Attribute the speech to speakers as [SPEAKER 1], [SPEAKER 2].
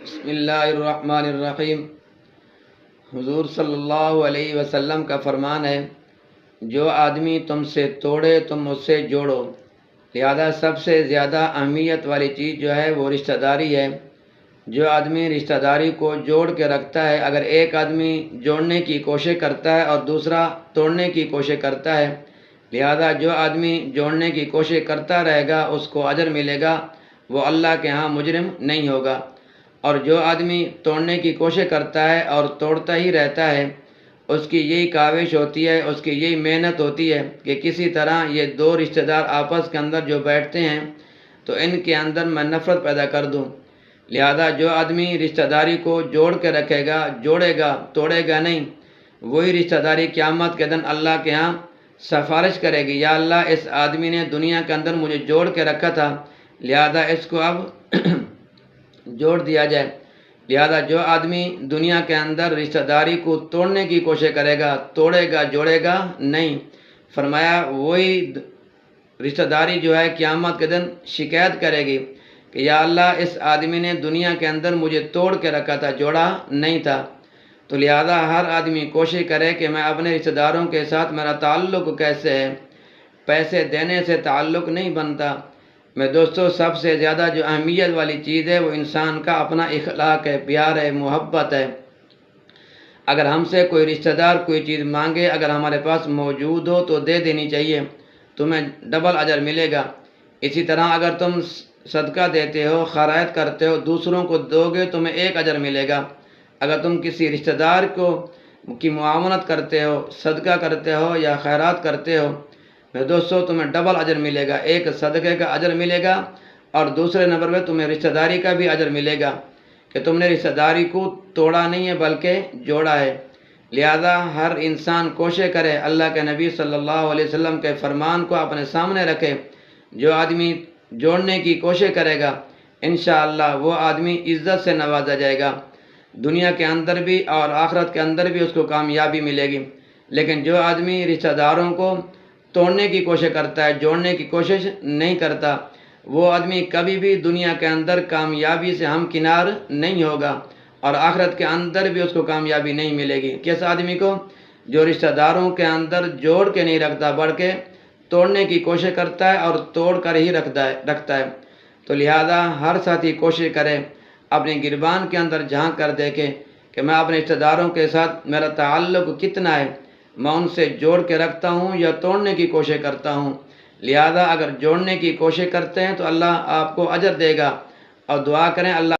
[SPEAKER 1] بسم اللہ الرحمن الرحیم۔ حضور صلی اللہ علیہ وسلم کا فرمان ہے، جو آدمی تم سے توڑے تم اس سے جوڑو۔ لہذا سب سے زیادہ اہمیت والی چیز جو ہے وہ رشتہ داری ہے۔ جو آدمی رشتہ داری کو جوڑ کے رکھتا ہے، اگر ایک آدمی جوڑنے کی کوشش کرتا ہے اور دوسرا توڑنے کی کوشش کرتا ہے، لہذا جو آدمی جوڑنے کی کوشش کرتا رہے گا اس کو اجر ملے گا، وہ اللہ کے ہاں مجرم نہیں ہوگا۔ اور جو آدمی توڑنے کی کوشش کرتا ہے اور توڑتا ہی رہتا ہے، اس کی یہی کاوش ہوتی ہے، اس کی یہی محنت ہوتی ہے کہ کسی طرح یہ دو رشتہ دار آپس کے اندر جو بیٹھتے ہیں تو ان کے اندر میں نفرت پیدا کر دوں۔ لہذا جو آدمی رشتہ داری کو جوڑ کے رکھے گا، جوڑے گا، توڑے گا نہیں، وہی رشتہ داری قیامت کے دن اللہ کے ہاں سفارش کرے گی، یا اللہ اس آدمی نے دنیا کے اندر مجھے جوڑ کے رکھا تھا، لہذا اس کو اب جوڑ دیا جائے۔ لہذا جو آدمی دنیا کے اندر رشتہ داری کو توڑنے کی کوشش کرے گا، توڑے گا، جوڑے گا نہیں، فرمایا وہی رشتہ داری جو ہے قیامت کے دن شکایت کرے گی کہ یا اللہ اس آدمی نے دنیا کے اندر مجھے توڑ کے رکھا تھا، جوڑا نہیں تھا۔ تو لہذا ہر آدمی کوشش کرے کہ میں اپنے رشتہ داروں کے ساتھ میرا تعلق کیسے ہے۔ پیسے دینے سے تعلق نہیں بنتا۔ میں دوستو سب سے زیادہ جو اہمیت والی چیز ہے وہ انسان کا اپنا اخلاق ہے، پیار ہے، محبت ہے۔ اگر ہم سے کوئی رشتہ دار کوئی چیز مانگے، اگر ہمارے پاس موجود ہو تو دے دینی چاہیے، تمہیں ڈبل اجر ملے گا۔ اسی طرح اگر تم صدقہ دیتے ہو، خیرات کرتے ہو، دوسروں کو دو گے تمہیں ایک اجر ملے گا۔ اگر تم کسی رشتہ دار کی معاونت کرتے ہو، صدقہ کرتے ہو یا خیرات کرتے ہو، دوستو تمہیں ڈبل اجر ملے گا، ایک صدقے کا اجر ملے گا اور دوسرے نمبر پہ تمہیں رشتہ داری کا بھی اجر ملے گا کہ تم نے رشتہ داری کو توڑا نہیں ہے بلکہ جوڑا ہے۔ لہذا ہر انسان کوشش کرے اللہ کے نبی صلی اللہ علیہ وسلم کے فرمان کو اپنے سامنے رکھے۔ جو آدمی جوڑنے کی کوشش کرے گا انشاءاللہ وہ آدمی عزت سے نوازا جائے گا، دنیا کے اندر بھی اور آخرت کے اندر بھی اس کو کامیابی ملے گی۔ لیکن جو آدمی رشتہ داروں کو توڑنے کی کوشش کرتا ہے، جوڑنے کی کوشش نہیں کرتا، وہ آدمی کبھی بھی دنیا کے اندر کامیابی سے ہمکنار نہیں ہوگا اور آخرت کے اندر بھی اس کو کامیابی نہیں ملے گی۔ کس آدمی کو؟ جو رشتہ داروں کے اندر جوڑ کے نہیں رکھتا بلکہ توڑنے کی کوشش کرتا ہے اور توڑ کر ہی رکھتا ہے۔ تو لہذا ہر ساتھی کوشش کرے اپنی گریبان کے اندر جھانک کر دیکھے کہ میں اپنے رشتہ داروں کے ساتھ میرا تعلق کتنا ہے، میں ان سے جوڑ کے رکھتا ہوں یا توڑنے کی کوشش کرتا ہوں۔ لہذا اگر جوڑنے کی کوشش کرتے ہیں تو اللہ آپ کو اجر دے گا، اور دعا کریں اللہ